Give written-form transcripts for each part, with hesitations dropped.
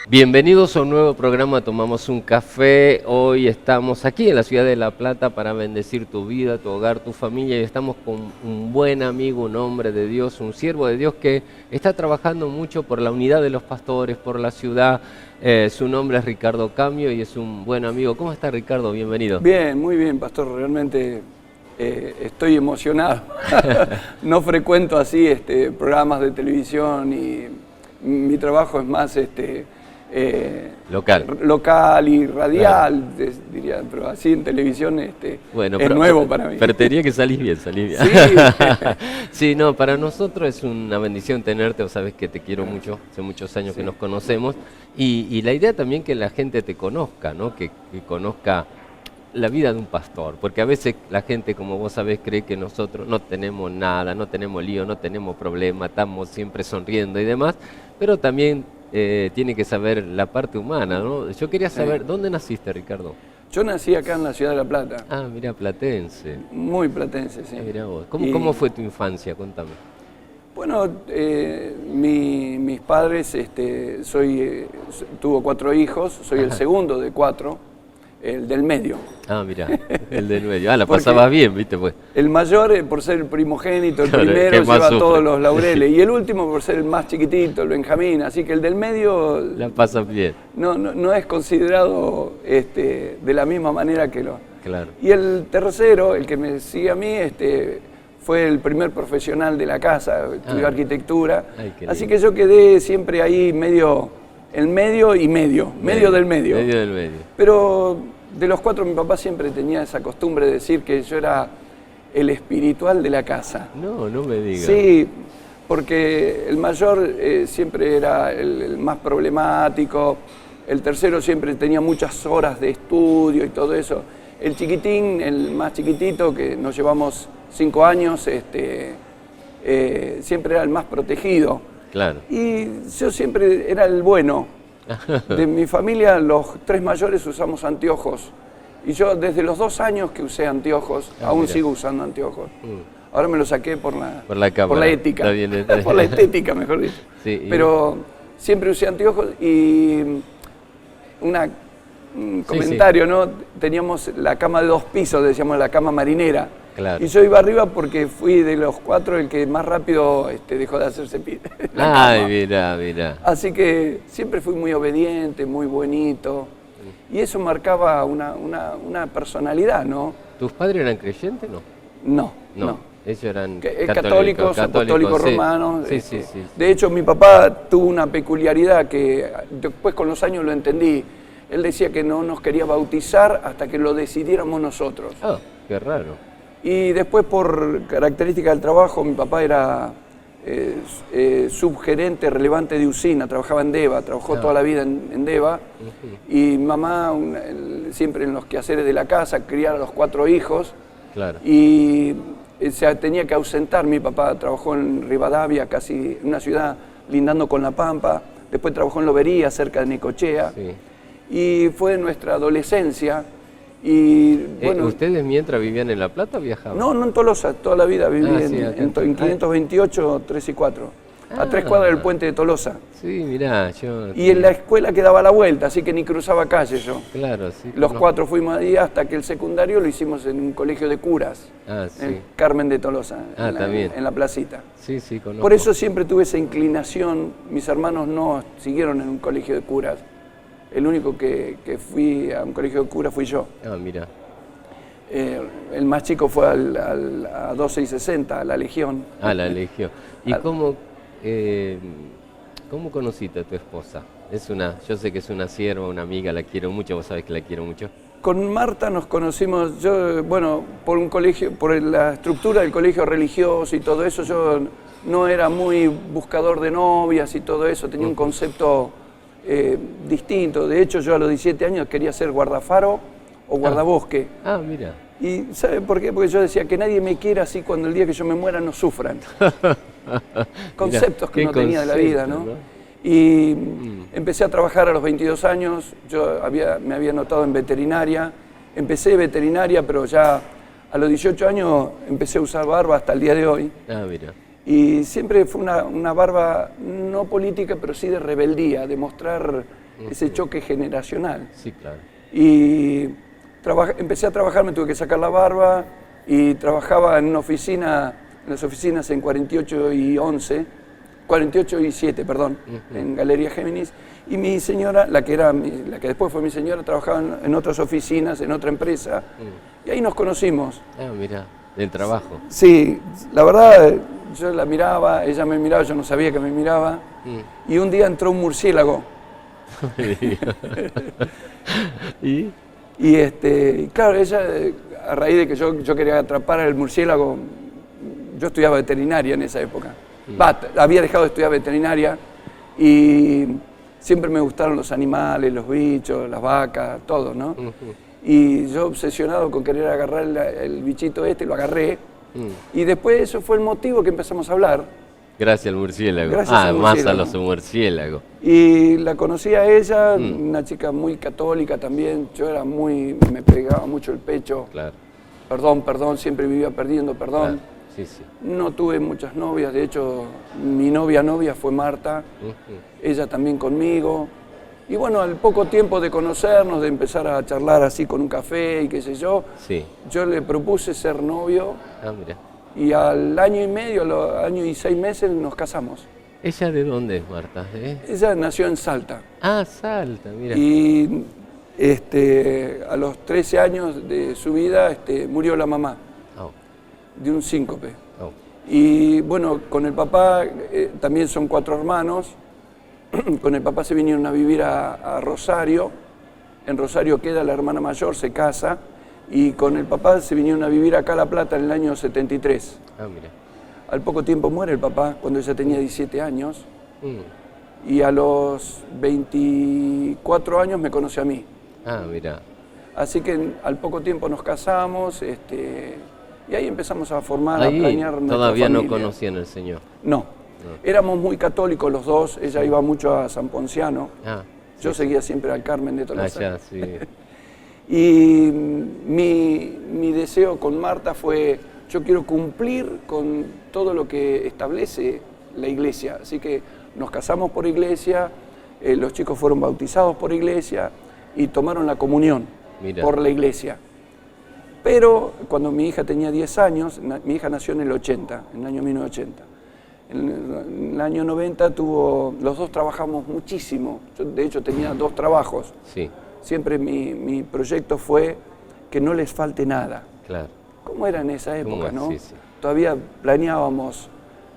Bienvenidos a un nuevo programa Tomamos un Café. Hoy estamos aquí en la ciudad de La Plata para bendecir tu vida, tu hogar, tu familia, y estamos con un buen amigo, un hombre de Dios, un siervo de Dios que está trabajando mucho por la unidad de los pastores, por la ciudad. Su nombre es Ricardo Cambio y es un buen amigo. ¿Cómo está, Ricardo? Bienvenido. Bien, muy bien, pastor. Realmente estoy emocionado. No frecuento así programas de televisión y mi trabajo es más local y radial, claro. Diría, pero así en televisión bueno, es nuevo para mí. Pero te diría que salís bien. Sí. Sí, no, para nosotros es una bendición tenerte, vos sabés que te quiero mucho, hace muchos años que nos conocemos, y la idea también que la gente te conozca, ¿no? Que conozca la vida de un pastor, porque a veces la gente, como vos sabés, cree que nosotros no tenemos nada, no tenemos lío, no tenemos problema, estamos siempre sonriendo y demás, pero también tiene que saber la parte humana, ¿no? Yo quería saber, ¿dónde naciste, Ricardo? Yo nací acá en la ciudad de La Plata. Ah, mira, platense. Muy platense, sí. Mira vos. ¿Cómo fue tu infancia? Contame. Bueno, mis padres, tuvo 4 hijos, soy el segundo de 4. El del medio. Ah, mira, el del medio. Ah, la pasabas bien, ¿viste? Pues. El mayor, por ser el primogénito, el primero, lleva todos los laureles. Sí. Y el último, por ser el más chiquitito, el Benjamín. Así que el del medio... La pasas bien. No es considerado de la misma manera que lo... Claro. Y el tercero, el que me sigue a mí, fue el primer profesional de la casa, estudió arquitectura. Ay, así que yo quedé siempre ahí medio... El medio y medio del medio. Medio del medio. Pero de los 4 mi papá siempre tenía esa costumbre de decir que yo era el espiritual de la casa. No me digas. Sí, porque el mayor siempre era el más problemático, el tercero siempre tenía muchas horas de estudio y todo eso. El chiquitín, el más chiquitito, que nos llevamos 5 años, siempre era el más protegido. Claro. Y yo siempre era el bueno. De mi familia, los 3 mayores usamos anteojos. Y yo desde los 2 años que usé anteojos, aún sigo usando anteojos. Ahora me lo saqué por la ética. Está bien. Por la estética, mejor dicho. Sí, pero siempre usé anteojos y un comentario, sí. ¿No? Teníamos la cama de 2 pisos, decíamos la cama marinera. Claro. Y yo iba arriba porque fui de los 4 el que más rápido dejó de hacerse pis. Ay, mira. Así que siempre fui muy obediente, muy buenito. Y eso marcaba una personalidad, ¿no? ¿Tus padres eran creyentes, no? No. Ellos eran católicos, apostólicos sí. romanos. Sí. De hecho, mi papá tuvo una peculiaridad que después con los años lo entendí. Él decía que no nos quería bautizar hasta que lo decidiéramos nosotros. Ah, qué raro. Y después, por características del trabajo, mi papá era subgerente relevante de usina, trabajaba en Deva, trabajó toda la vida en Deva. Y mi mamá, siempre en los quehaceres de la casa, criar a los 4 hijos. Claro. Y se tenía que ausentar. Mi papá trabajó en Rivadavia, casi en una ciudad lindando con La Pampa. Después trabajó en Lobería, cerca de Necochea. Sí. Y fue en nuestra adolescencia. Y bueno, ¿ustedes mientras vivían en La Plata o viajaban? No, en Tolosa, toda la vida viví en 528, 3 y 4. a 3 cuadras del puente de Tolosa. Sí, mirá, yo... Y en la escuela quedaba a la vuelta, así que ni cruzaba calle yo. Claro, sí. Los 4 fuimos ahí hasta que el secundario lo hicimos en un colegio de curas, Sí. en Carmen de Tolosa, también. en la placita. Sí, sí, conozco. Por eso siempre tuve esa inclinación. Mis hermanos no siguieron en un colegio de curas. El único que fui a un colegio de curas fui yo. Mira. El más chico fue a 12 y 60, a la Legión. La Legión. ¿Y cómo conociste a tu esposa? Yo sé que es una sierva, una amiga, la quiero mucho, vos sabés que la quiero mucho. Con Marta nos conocimos, por un colegio, por la estructura del colegio religioso y todo eso, yo no era muy buscador de novias y todo eso, tenía un concepto distinto. De hecho, yo a los 17 años quería ser guardafaro o guardabosque. Mira. ¿Y sabe por qué? Porque yo decía que nadie me quiera así cuando el día que yo me muera no sufran. Conceptos que no tenía de la vida, ¿no? Y empecé a trabajar a los 22 años, me había anotado en veterinaria, empecé veterinaria, pero ya a los 18 años empecé a usar barba hasta el día de hoy. Mira. Y siempre fue una barba no política, pero sí de rebeldía, de mostrar ese choque generacional. Sí, claro. Y empecé a trabajar, me tuve que sacar la barba y trabajaba en una oficina, en las oficinas en 48 y 7, perdón, en Galería Géminis. Y mi señora, la que después fue mi señora, trabajaba en otras oficinas, en otra empresa. Y ahí nos conocimos. Mira, del trabajo. Sí, la verdad, yo la miraba, ella me miraba, yo no sabía que me miraba. Y un día entró un murciélago. ¿Y? Y claro, ella, a raíz de que yo quería atrapar al murciélago, yo estudiaba veterinaria en esa época. Había dejado de estudiar veterinaria y siempre me gustaron los animales, los bichos, las vacas, todo, ¿no? Y yo obsesionado con querer agarrar el bichito lo agarré. Y después eso fue el motivo que empezamos a hablar. Gracias al murciélago. Al más murciélago. a los murciélagos. Y la conocí a ella, una chica muy católica también. Me pegaba mucho el pecho. Claro. Perdón, siempre vivía perdiendo perdón. Claro. Sí, sí. No tuve muchas novias, de hecho, mi novia fue Marta, ella también conmigo. Y bueno, al poco tiempo de conocernos, de empezar a charlar así con un café y qué sé yo, yo le propuse ser novio. Mira. Y al año y medio, año y 6 meses nos casamos. ¿Ella de dónde es, Marta? Ella nació en Salta. Salta, mira. Y a los 13 años de su vida murió la mamá de un síncope. Y bueno, con el papá, también son 4 hermanos, con el papá se vinieron a vivir a Rosario. En Rosario queda la hermana mayor, se casa. Y con el papá se vinieron a vivir acá a La Plata en el año 73. Mira. Al poco tiempo muere el papá, cuando ella tenía 17 años. Y a los 24 años me conoció a mí. Mira. Así que al poco tiempo nos casamos, y ahí empezamos a formar, Ahí a planear nuestra todavía familia. no conocían al Señor. No. Éramos muy católicos los dos, ella iba mucho a San Ponciano. Yo seguía siempre al Carmen de Tolosa. Sí. Y mi deseo con Marta fue, yo quiero cumplir con todo lo que establece la iglesia. Así que nos casamos por iglesia, los chicos fueron bautizados por iglesia y tomaron la comunión por la iglesia. Pero cuando mi hija tenía 10 años, mi hija nació en el 80, en el año 1980. En el año 90 los dos trabajamos muchísimo. Yo, de hecho, tenía 2 trabajos. Sí. Siempre mi proyecto fue que no les falte nada. Claro. ¿Cómo era en esa época, no? Sí. Todavía planeábamos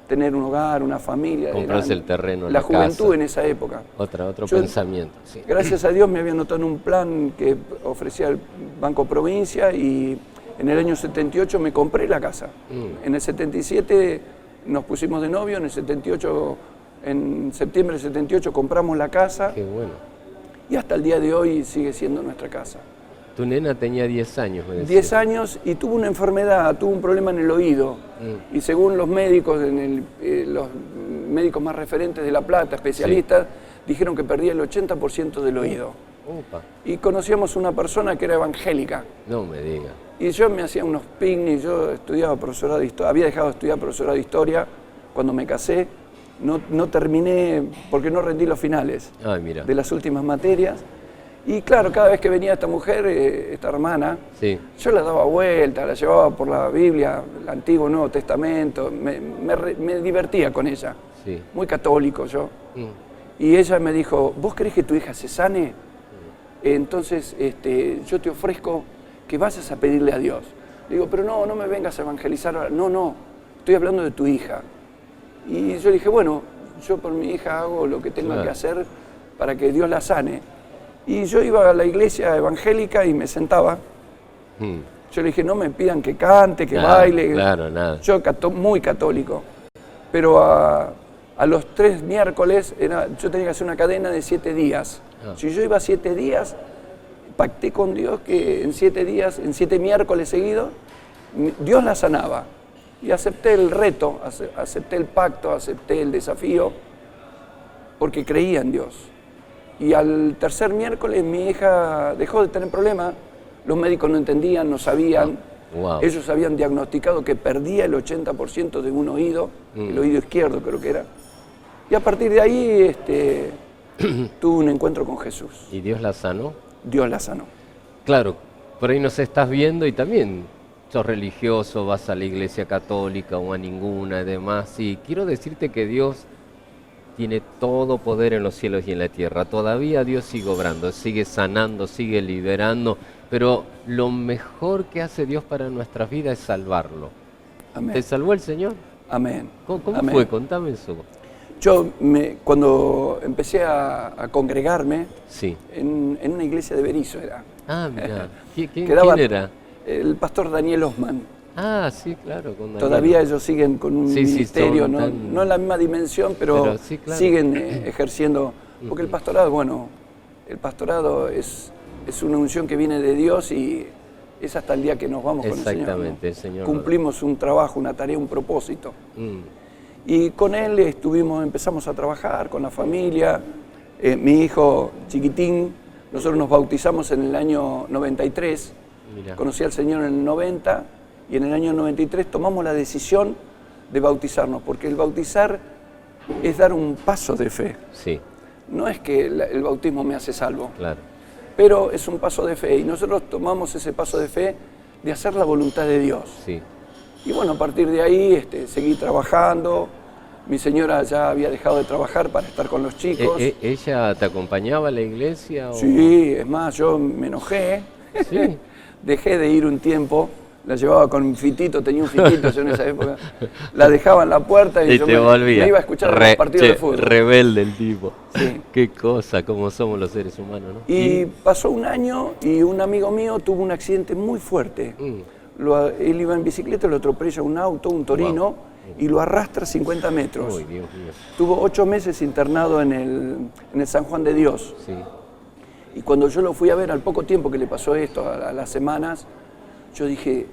tener un hogar, una familia. Comprarse el terreno, la juventud casa. En esa época. Otro pensamiento. Sí. Gracias a Dios me había anotado en un plan que ofrecía el Banco Provincia y en el año 78 me compré la casa. En el 77 nos pusimos de novio, en el 78, en septiembre del 78 compramos la casa. Qué bueno. Y hasta el día de hoy sigue siendo nuestra casa. Tu nena tenía 10 años, me decías. 10 años y tuvo una enfermedad, tuvo un problema en el oído. Y según los médicos, los médicos más referentes de La Plata, especialistas, dijeron que perdía el 80% del oído. Y conocíamos una persona que era evangélica. No me digas. Y yo me hacía unos picnics, yo estudiaba profesorado de historia, había dejado de estudiar profesorado de historia cuando me casé. no terminé porque no rendí los finales Mira. de las últimas materias. Y claro, cada vez que venía esta mujer, esta hermana, Sí. yo la daba vuelta, la llevaba por la Biblia, el Antiguo, Nuevo Testamento, me divertía con ella, Sí. muy católico yo. Y ella me dijo, ¿vos querés que tu hija se sane? Entonces yo te ofrezco que vayas a pedirle a Dios. Le digo, pero no me vengas a evangelizar ahora. No, estoy hablando de tu hija. Y yo le dije, bueno, yo por mi hija hago lo que tenga que hacer para que Dios la sane. Y yo iba a la iglesia evangélica y me sentaba. Yo le dije, no me pidan que cante, que baile. Claro, nada. Yo muy católico. Pero a los 3 miércoles yo tenía que hacer una cadena de 7 días. Si yo iba 7 días, pacté con Dios que en 7 días, en 7 miércoles seguidos, Dios la sanaba. Y acepté el reto, acepté el pacto, acepté el desafío, porque creía en Dios. Y al tercer miércoles mi hija dejó de tener problemas, los médicos no entendían, no sabían. Wow. Ellos habían diagnosticado que perdía el 80% de un oído, el oído izquierdo creo que era. Y a partir de ahí tuve un encuentro con Jesús. ¿Y Dios la sanó? Dios la sanó. Claro, por ahí nos estás viendo y también sos religioso, vas a la iglesia católica o a ninguna y demás. Y quiero decirte que Dios tiene todo poder en los cielos y en la tierra. Todavía Dios sigue obrando, sigue sanando, sigue liberando, pero lo mejor que hace Dios para nuestras vidas es salvarlo. Amén. ¿Te salvó el Señor? Amén. ¿Cómo Amén. fue? Contame eso. Yo, cuando empecé a congregarme, Sí. en una iglesia de Berisso era. Mira. ¿Quién era? El pastor Daniel Osman. Sí, claro. Con Daniel. Todavía ellos siguen con un ministerio, no en la misma dimensión, pero sí, claro. siguen ejerciendo. Porque el pastorado es una unción que viene de Dios y es hasta el día que nos vamos con el Señor. Exactamente, el Señor. Cumplimos un trabajo, una tarea, un propósito. Y con él empezamos a trabajar con la familia. Mi hijo chiquitín, nosotros nos bautizamos en el año 93. Mirá. Conocí al Señor en el 90 y en el año 93 tomamos la decisión de bautizarnos, porque el bautizar es dar un paso de fe. Sí. No es que el bautismo me hace salvo, Claro. pero es un paso de fe y nosotros tomamos ese paso de fe de hacer la voluntad de Dios. Sí. Y bueno, a partir de ahí seguí trabajando. Mi señora ya había dejado de trabajar para estar con los chicos. ¿Ella te acompañaba a la iglesia? Sí, es más, yo me enojé. Sí. Dejé de ir un tiempo, la llevaba con mi fitito, tenía un fitito yo en esa época. La dejaba en la puerta y yo me iba a escuchar los partidos de fútbol. Rebelde el tipo. Sí. Qué cosa, cómo somos los seres humanos, ¿no? Y pasó un año y un amigo mío tuvo un accidente muy fuerte. Él iba en bicicleta, lo atropella un auto, un Torino, y lo arrastra 50 metros. Uy, Dios mío. Tuvo 8 meses internado en el San Juan de Dios. Sí. Y cuando yo lo fui a ver al poco tiempo que le pasó esto, a las semanas, yo dije,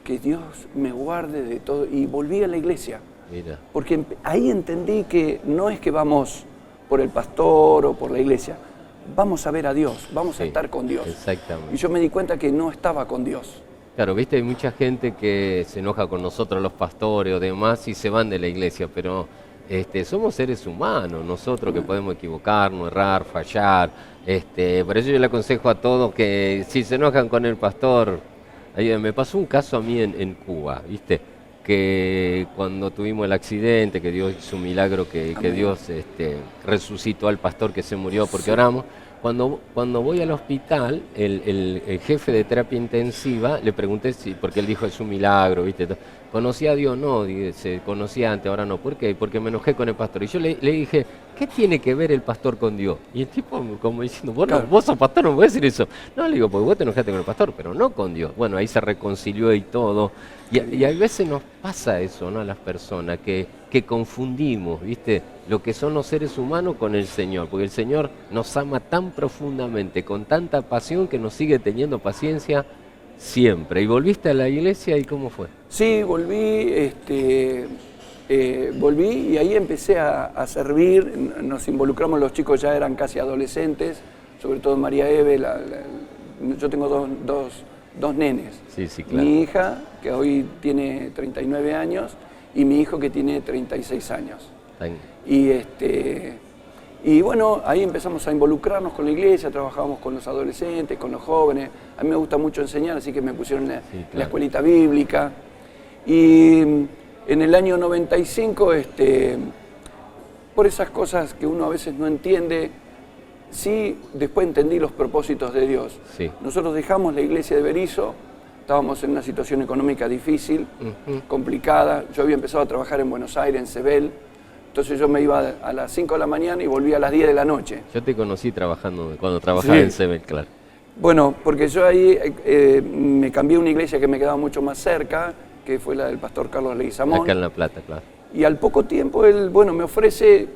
que Dios me guarde de todo. Y volví a la iglesia. Mira. Porque ahí entendí que no es que vamos por el pastor o por la iglesia, vamos a ver a Dios, vamos a estar con Dios. Exactamente. Y yo me di cuenta que no estaba con Dios. Claro, viste, hay mucha gente que se enoja con nosotros, los pastores o demás, y se van de la iglesia, pero somos seres humanos, nosotros que podemos equivocarnos, errar, fallar. Por eso yo le aconsejo a todos que si se enojan con el pastor, me pasó un caso a mí en Cuba, viste, que cuando tuvimos el accidente, que Dios hizo un milagro, que Dios resucitó al pastor que se murió porque oramos. Cuando voy al hospital, el jefe de terapia intensiva, le pregunté porque él dijo es un milagro, ¿viste? ¿Conocía a Dios? No, se conocía antes, ahora no. ¿Por qué? Porque me enojé con el pastor. Y yo le dije, ¿qué tiene que ver el pastor con Dios? Y el tipo como diciendo, vos sos pastor, no puedes decir eso. No, le digo, pues vos te enojaste con el pastor, pero no con Dios. Bueno, ahí se reconcilió y todo. Y a veces nos pasa eso, ¿no? A las personas, que confundimos, ¿viste? Lo que son los seres humanos con el Señor, porque el Señor nos ama tan profundamente, con tanta pasión, que nos sigue teniendo paciencia siempre. ¿Y volviste a la iglesia y cómo fue? Sí, volví, volví y ahí empecé a servir, nos involucramos, los chicos ya eran casi adolescentes, sobre todo María Eve, yo tengo dos nenes. Sí, claro. Mi hija, que hoy tiene 39 años, y mi hijo que tiene 36 años. Y bueno, ahí empezamos a involucrarnos con la iglesia, trabajábamos con los adolescentes, con los jóvenes. A mí me gusta mucho enseñar, así que me pusieron en la escuelita bíblica. Y en el año 95, por esas cosas que uno a veces no entiende, sí, después entendí los propósitos de Dios. Sí. Nosotros dejamos la iglesia de Berisso, estábamos en una situación económica difícil, complicada. Yo había empezado a trabajar en Buenos Aires, en Sebel. Entonces yo me iba a las 5 de la mañana y volvía a las 10 de la noche. Yo te conocí trabajando, cuando trabajaba en Sebel, claro. Bueno, porque yo ahí me cambié a una iglesia que me quedaba mucho más cerca, que fue la del pastor Carlos Leguizamón. Acá en La Plata, claro. Y al poco tiempo él, me ofrece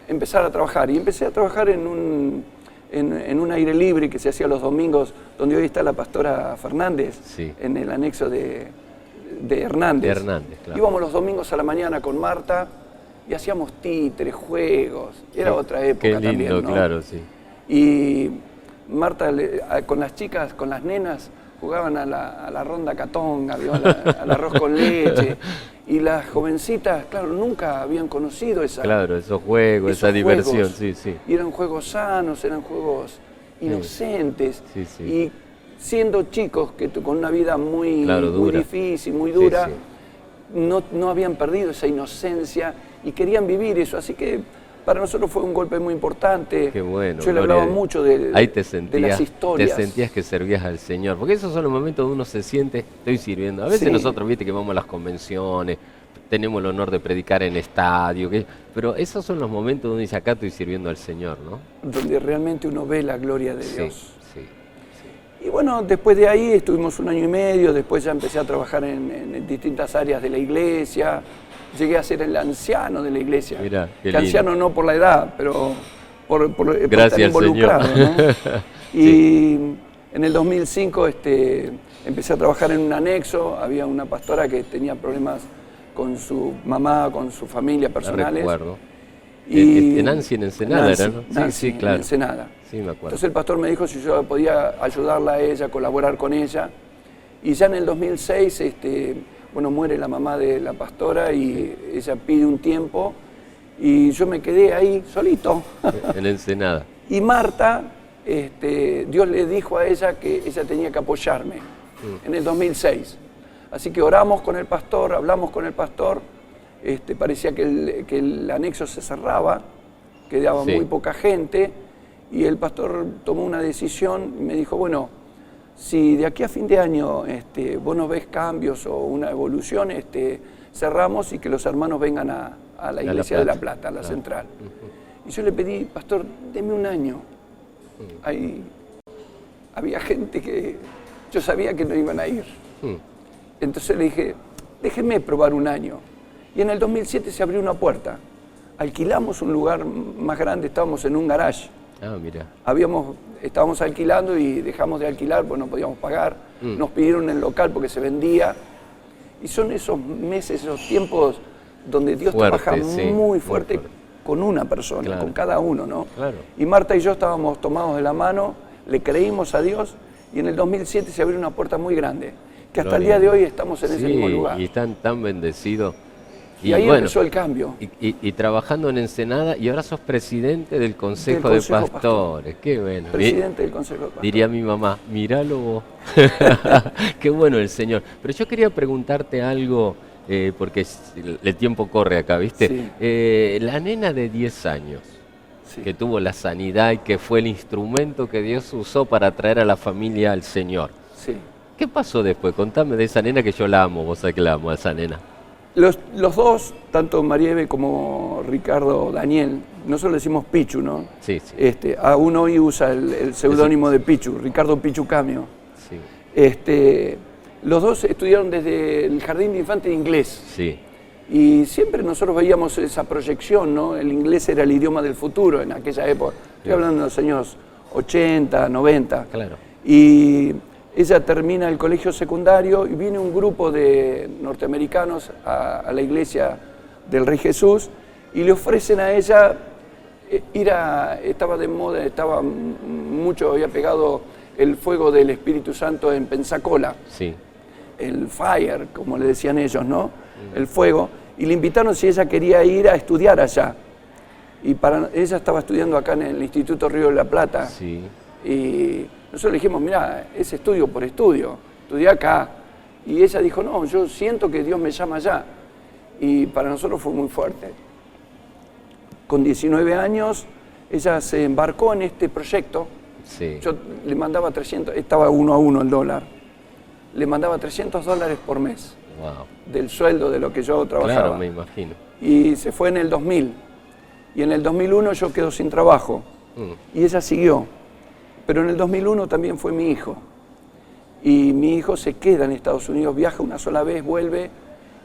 empezar a trabajar. Y empecé a trabajar en un aire libre que se hacía los domingos, donde hoy está la pastora Fernández, sí, en el anexo de Hernández. De Hernández, claro. Íbamos los domingos a la mañana con Marta y hacíamos títeres, juegos. Era otra época qué lindo, también, ¿no? Claro, sí. Y Marta con las chicas, con las nenas, jugaban a la ronda catonga, al arroz con leche. Y las jovencitas, claro, nunca habían conocido esos juegos, esa diversión, juegos. Sí, sí. Y eran juegos sanos, eran juegos inocentes. Sí, sí. Y siendo chicos con una vida muy difícil, muy dura, sí, sí, no habían perdido esa inocencia y querían vivir eso. Así que para nosotros fue un golpe muy importante. Qué bueno. Yo le hablaba mucho de las historias. Te sentías que servías al Señor, porque esos son los momentos donde uno se siente, estoy sirviendo. A veces nosotros, viste, que vamos a las convenciones, tenemos el honor de predicar en estadio, pero esos son los momentos donde dice, acá estoy sirviendo al Señor, ¿no? Donde realmente uno ve la gloria de Dios. Sí. Y bueno, después de ahí estuvimos 1 año y medio, después ya empecé a trabajar en distintas áreas de la iglesia. Llegué a ser el anciano de la iglesia. Mirá, qué que anciano no por la edad, pero por estar Gracias, involucrado, Señor. ¿no? Y en el 2005 empecé a trabajar en un anexo. Había una pastora que tenía problemas con su mamá, con su familia personales. Recuerdo. Y Nancy en Ensenada era, ¿no? Nancy, sí, claro. en Ensenada. Sí, me acuerdo. Entonces el pastor me dijo si yo podía ayudarla a ella, colaborar con ella. Y ya en el 2006, muere la mamá de la pastora y ella pide un tiempo y yo me quedé ahí solito. En Ensenada. Y Marta, Dios le dijo a ella que ella tenía que apoyarme en el 2006. Así que oramos con el pastor, hablamos con el pastor, parecía que el anexo se cerraba, quedaba muy poca gente y el pastor tomó una decisión y me dijo, bueno, si de aquí a fin de año vos no ves cambios o una evolución, cerramos y que los hermanos vengan a la iglesia de La Plata, a la central. Y yo le pedí, pastor, deme un año. Había gente que yo sabía que no iban a ir. Entonces le dije, déjeme probar un año. Y en el 2007 se abrió una puerta. Alquilamos un lugar más grande, estábamos en un garage. Ah, mira. Estábamos alquilando y dejamos de alquilar porque no podíamos pagar. Nos pidieron el local porque se vendía. Y son esos meses, esos tiempos donde Dios trabaja muy fuerte con una persona, con cada uno, ¿no? Claro. Y Marta y yo estábamos tomados de la mano, le creímos a Dios y en el 2007 se abrió una puerta muy grande, que hasta el día de hoy estamos en ese mismo lugar. Y están tan bendecidos. Y ahí empezó el cambio. Y trabajando en Ensenada, y ahora sos presidente del Consejo de Pastores. Qué bueno. Presidente del Consejo de Pastores. Diría mi mamá, míralo vos. Qué bueno el Señor. Pero yo quería preguntarte algo, porque el tiempo corre acá, ¿viste? Sí. La nena de 10 años, que tuvo la sanidad y que fue el instrumento que Dios usó para traer a la familia al Señor. Sí. ¿Qué pasó después? Contame de esa nena, que yo la amo, vos sabés que la amo a esa nena. Los dos, tanto Marieve como Ricardo Daniel, nosotros le decimos Pichu, ¿no? Sí, sí. A uno hoy usa el seudónimo de Pichu, Ricardo Pichu Camio. Sí. Los dos estudiaron desde el jardín de infantes de inglés. Sí. Y siempre nosotros veíamos esa proyección, ¿no? El inglés era el idioma del futuro en aquella época. Estoy hablando de los años 80, 90. Claro. Y ella termina el colegio secundario y viene un grupo de norteamericanos a la iglesia del Rey Jesús y le ofrecen a ella estaba de moda, había pegado el fuego del Espíritu Santo en Pensacola. Sí. El fire, como le decían ellos, ¿no? El fuego. Y le invitaron si ella quería ir a estudiar allá. Y ella estaba estudiando acá en el Instituto Río de la Plata. Sí. Y nosotros le dijimos, mira, es estudio por estudio, estudié acá. Y ella dijo, no, yo siento que Dios me llama allá. Y para nosotros fue muy fuerte. Con 19 años, ella se embarcó en este proyecto. Sí. Yo le mandaba 300, estaba 1 a 1 el dólar. Le mandaba $300 por mes. Wow. Del sueldo de lo que yo trabajaba. Claro, me imagino. Y se fue en el 2000. Y en el 2001 yo quedo sin trabajo. Y ella siguió. Pero en el 2001 también fue mi hijo. Y mi hijo se queda en Estados Unidos, viaja una sola vez, vuelve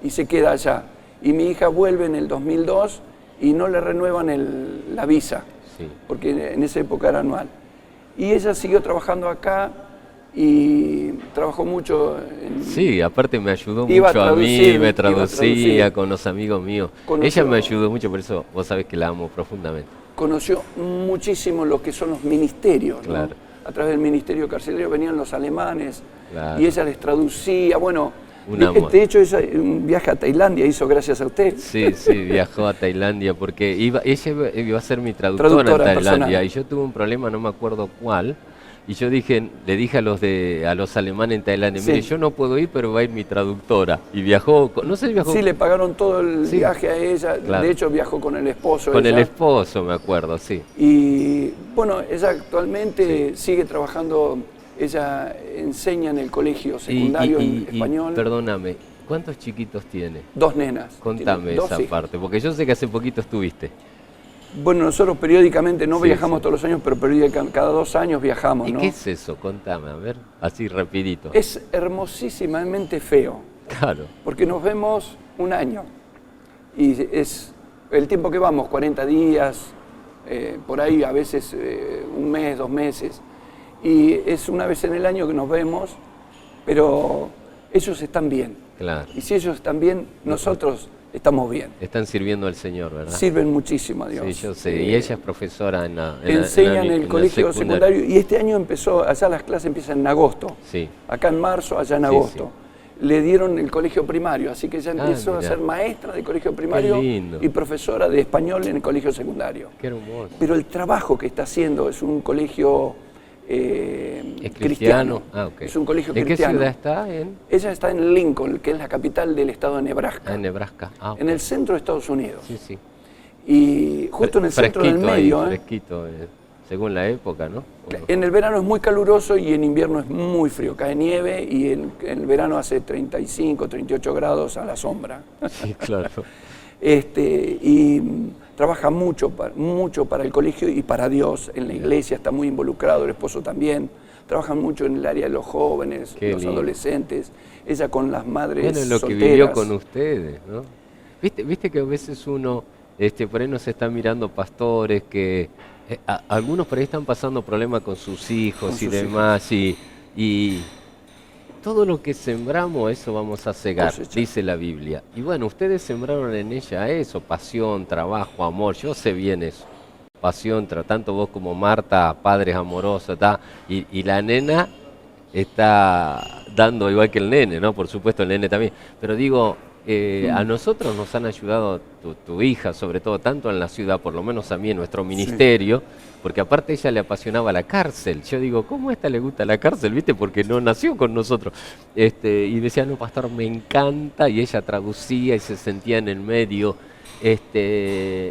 y se queda allá. Y mi hija vuelve en el 2002 y no le renuevan la visa, Sí. porque en esa época era anual. Y ella siguió trabajando acá y trabajó mucho en... Sí, aparte me ayudó Iba a mucho a mí, traducir, me iba a traducía traducir. con los amigos míos. Conoció- Ella me ayudó mucho, por eso vos sabés que la amo profundamente. Conoció muchísimo lo que son los ministerios, ¿no? Claro. A través del ministerio carcelario venían los alemanes, Claro. y ella les traducía, bueno, Un amor. de hecho ella un viaje a Tailandia hizo gracias a usted. Sí, sí, viajó a Tailandia porque ella iba a ser mi traductora en Traductora Tailandia personal. y yo tuve un problema, no me acuerdo cuál, y yo le dije a los alemanes en Tailandia, Sí. mire, yo no puedo ir, pero va a ir mi traductora. Y viajó, no sé si viajó Sí, le pagaron todo el Sí. viaje a ella, Claro. de hecho viajó con el esposo. con el ella. esposo, me acuerdo, sí. Y bueno, ella actualmente sigue trabajando, ella enseña en el colegio secundario en español. Perdóname, ¿cuántos chiquitos tiene? 2 nenas. Contame Tiene 2 esa hijas. parte, porque yo sé que hace poquito estuviste. Bueno, nosotros periódicamente, no Sí, viajamos sí. todos los años, pero cada 2 años viajamos, ¿Y ¿no? qué es eso? Contame, a ver, así rapidito. Es hermosísimamente feo, Claro, porque nos vemos un año. Y es el tiempo que vamos, 40 días, por ahí a veces 1 mes, 2 meses. Y es una vez en el año que nos vemos, pero ellos están bien. claro. Y si ellos están bien, nosotros estamos bien. Están sirviendo al Señor, ¿verdad? Sirven muchísimo a Dios. Sí, yo sé. Y ella es profesora en la Enseñan en el la colegio secundario y este año empezó, allá las clases empiezan en agosto. Sí. Acá en marzo, allá en Sí, agosto. Le dieron el colegio primario, así que ella empezó a mirá. ser maestra de colegio primario lindo. y profesora de español en el colegio secundario. Qué hermoso. Pero el trabajo que está haciendo es un colegio ¿Es cristiano. Ah, ok. Es un colegio ¿En cristiano. qué ciudad está? Ella está en Lincoln, que es la capital del estado de Nebraska, En Nebraska. Ah, ok. en el centro de Estados Unidos. Sí, sí. Y justo en el centro del Fresquito ahí, medio, fresquito, según la época, ¿no? ¿O no? En el verano es muy caluroso y en invierno es muy frío. Cae nieve y en el verano hace 35, 38 grados a la sombra. Sí, claro. Y trabaja mucho para el colegio y para Dios. En la iglesia está muy involucrado, el esposo también. Trabajan mucho en el área de los jóvenes, Qué los lindo. adolescentes. Ella con las madres Bueno, lo que solteras. vivió con ustedes, ¿no? Viste que a veces uno, por ahí nos están mirando pastores que algunos por ahí están pasando problemas con sus hijos Con y sus demás y todo lo que sembramos eso vamos a cegar, Cosecha. dice la Biblia. Y bueno, ustedes sembraron en ella eso, pasión, trabajo, amor, yo sé bien eso. Pasión, tanto vos como Marta, padres amorosos, y la nena está dando igual que el nene, ¿no? Por supuesto el nene también. Pero digo, a nosotros nos han ayudado tu hija, sobre todo, tanto en la ciudad, por lo menos a mí en nuestro ministerio, porque aparte ella le apasionaba la cárcel. Yo digo, ¿cómo a esta le gusta la cárcel? ¿Viste? Porque no nació con nosotros. Y decía, no, pastor, me encanta, y ella traducía y se sentía en el medio.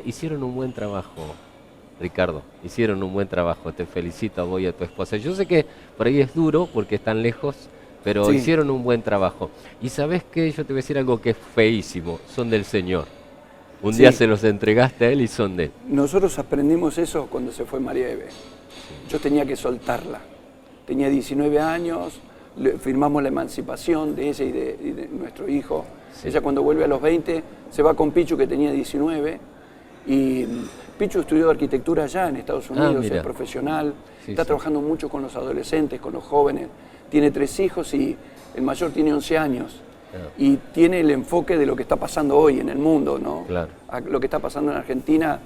Hicieron un buen trabajo. Ricardo, hicieron un buen trabajo, te felicito a vos y a tu esposa. Yo sé que por ahí es duro porque están lejos, pero Sí. hicieron un buen trabajo. Y ¿sabés qué? Yo te voy a decir algo que es feísimo, son del Señor. Un día se los entregaste a Él y son de Él. Nosotros aprendimos eso cuando se fue María Eve. Yo tenía que soltarla. Tenía 19 años, firmamos la emancipación de ella y de nuestro hijo. Sí. Ella cuando vuelve a los 20 se va con Pichu, que tenía 19, y Pichu estudió arquitectura allá en Estados Unidos, mira. es profesional, Sí, está sí. trabajando mucho con los adolescentes, con los jóvenes. Tiene 3 hijos y el mayor tiene 11 años. Y tiene el enfoque de lo que está pasando hoy en el mundo, ¿no? Claro. Lo que está pasando en Argentina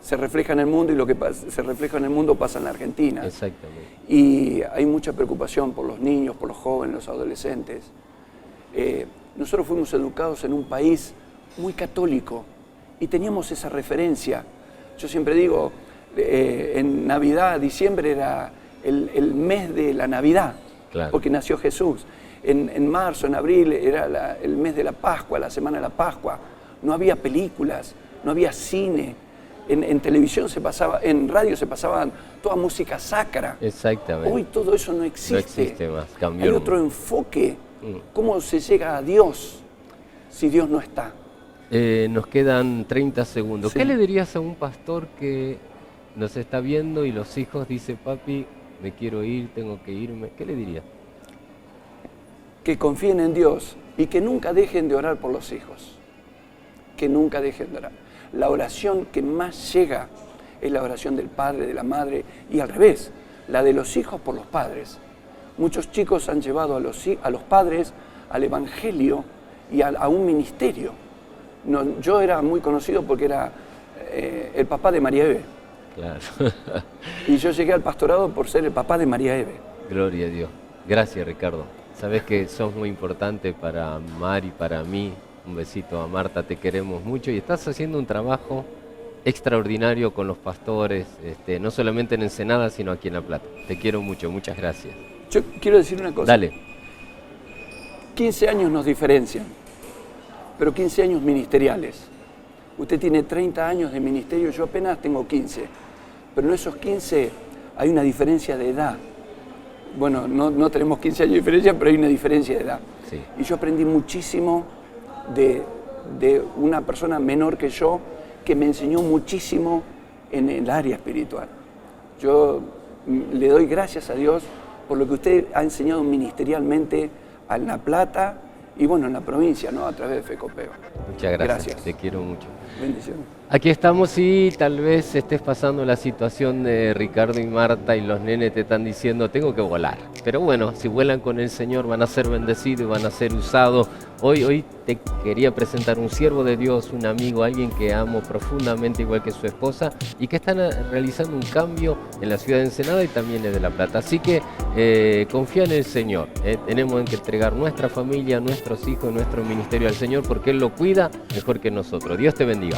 se refleja en el mundo y lo que se refleja en el mundo pasa en la Argentina. Exactamente. Y hay mucha preocupación por los niños, por los jóvenes, los adolescentes. Nosotros fuimos educados en un país muy católico y teníamos esa referencia. Yo siempre digo, en Navidad, diciembre era el mes de la Navidad, claro, porque nació Jesús. En marzo, en abril era el mes de la Pascua, la semana de la Pascua. No había películas, no había cine. En televisión se pasaba, en radio se pasaban toda música sacra. Exactamente. Hoy todo eso no existe. No existe más, cambió. Hay otro enfoque. ¿Cómo se llega a Dios si Dios no está? Nos quedan 30 segundos. Sí. ¿Qué le dirías a un pastor que nos está viendo y los hijos dice, papi, me quiero ir, tengo que irme? ¿Qué le dirías? Que confíen en Dios y que nunca dejen de orar por los hijos. Que nunca dejen de orar. La oración que más llega es la oración del padre, de la madre, y al revés, la de los hijos por los padres. Muchos chicos han llevado a los padres al evangelio y a un ministerio. No, yo era muy conocido porque era el papá de María Eve. Claro. Y yo llegué al pastorado por ser el papá de María Eve. Gloria a Dios. Gracias, Ricardo. Sabes que sos muy importante para Mari, para mí. Un besito a Marta, te queremos mucho y estás haciendo un trabajo extraordinario con los pastores, no solamente en Ensenada, sino aquí en La Plata. Te quiero mucho, muchas gracias. Yo quiero decir una cosa. Dale. 15 años nos diferencian, pero 15 años ministeriales. Usted tiene 30 años de ministerio, yo apenas tengo 15, pero en esos 15 hay una diferencia de edad. Bueno, no tenemos 15 años de diferencia, pero hay una diferencia de edad. Sí. Y yo aprendí muchísimo de una persona menor que yo, que me enseñó muchísimo en el área espiritual. Yo le doy gracias a Dios por lo que usted ha enseñado ministerialmente en La Plata y bueno, en la provincia, ¿no? A través de FECOPEO. Muchas gracias. Te quiero mucho. Bendiciones. Aquí estamos y tal vez estés pasando la situación de Ricardo y Marta y los nenes te están diciendo tengo que volar. Pero bueno, si vuelan con el Señor van a ser bendecidos y van a ser usados. Hoy te quería presentar un siervo de Dios, un amigo, alguien que amo profundamente igual que su esposa y que están realizando un cambio en la ciudad de Ensenada y también de La Plata. Así que confía en el Señor. Tenemos que entregar nuestra familia, nuestros hijos, nuestro ministerio al Señor porque Él lo cuida mejor que nosotros. Dios te bendiga.